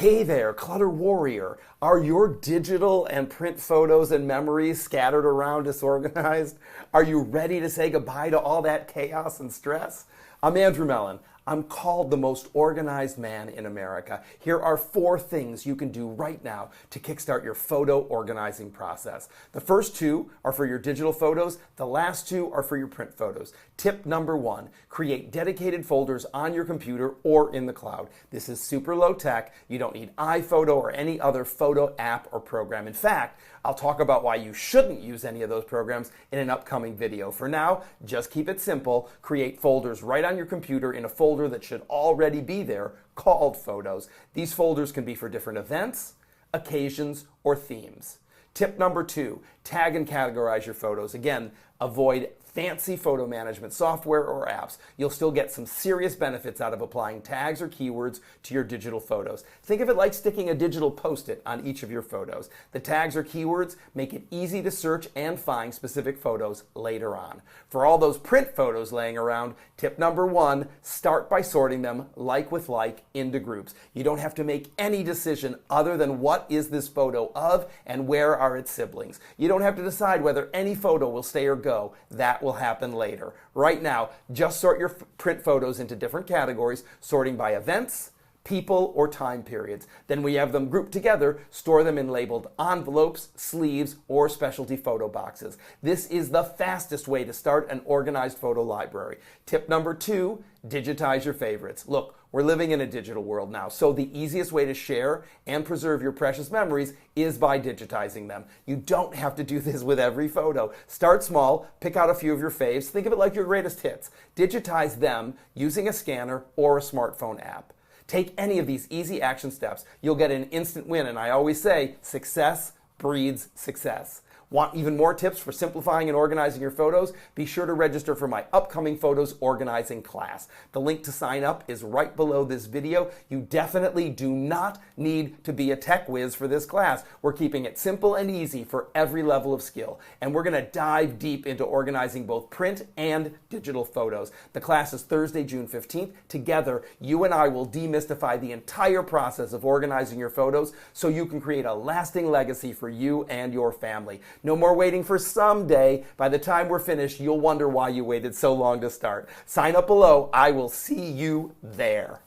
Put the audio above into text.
Hey there, Clutter Warrior. Are your digital and print photos and memories scattered around disorganized? Are you ready to say goodbye to all that chaos and stress? I'm Andrew Mellon. I'm called the most organized man in America. Here are 4 things you can do right now to kickstart your photo organizing process. The first 2 are for your digital photos. The last 2 are for your print photos. Tip number 1, create dedicated folders on your computer or in the cloud. This is super low tech. You don't need iPhoto or any other photo app or program. In fact, I'll talk about why you shouldn't use any of those programs in an upcoming video. For now, just keep it simple. Create folders right on your computer in a folder that should already be there called Photos. These folders can be for different events, occasions, or themes. Tip number 2, tag and categorize your photos. Again, avoid fancy photo management software or apps. You'll still get some serious benefits out of applying tags or keywords to your digital photos. Think of it like sticking a digital post-it on each of your photos. The tags or keywords make it easy to search and find specific photos later on. For all those print photos laying around, tip number 1, start by sorting them like with like into groups. You don't have to make any decision other than what is this photo of and where are its siblings. You don't have to decide whether any photo will stay or go. That will happen later. Right now, just sort your print photos into different categories, sorting by events, people, or time periods. Then we have them grouped together, store them in labeled envelopes, sleeves, or specialty photo boxes. This is the fastest way to start an organized photo library. Tip number 2, digitize your favorites. Look, we're living in a digital world now, so the easiest way to share and preserve your precious memories is by digitizing them. You don't have to do this with every photo. Start small, pick out a few of your faves, think of it like your greatest hits. Digitize them using a scanner or a smartphone app. Take any of these easy action steps. You'll get an instant win, and I always say, success breeds success. Want even more tips for simplifying and organizing your photos? Be sure to register for my upcoming photos organizing class. The link to sign up is right below this video. You definitely do not need to be a tech whiz for this class. We're keeping it simple and easy for every level of skill. And we're going to dive deep into organizing both print and digital photos. The class is Thursday, June 15th. Together, you and I will demystify the entire process of organizing your photos so you can create a lasting legacy for you and your family. No more waiting for someday. By the time we're finished, you'll wonder why you waited so long to start. Sign up below. I will see you there.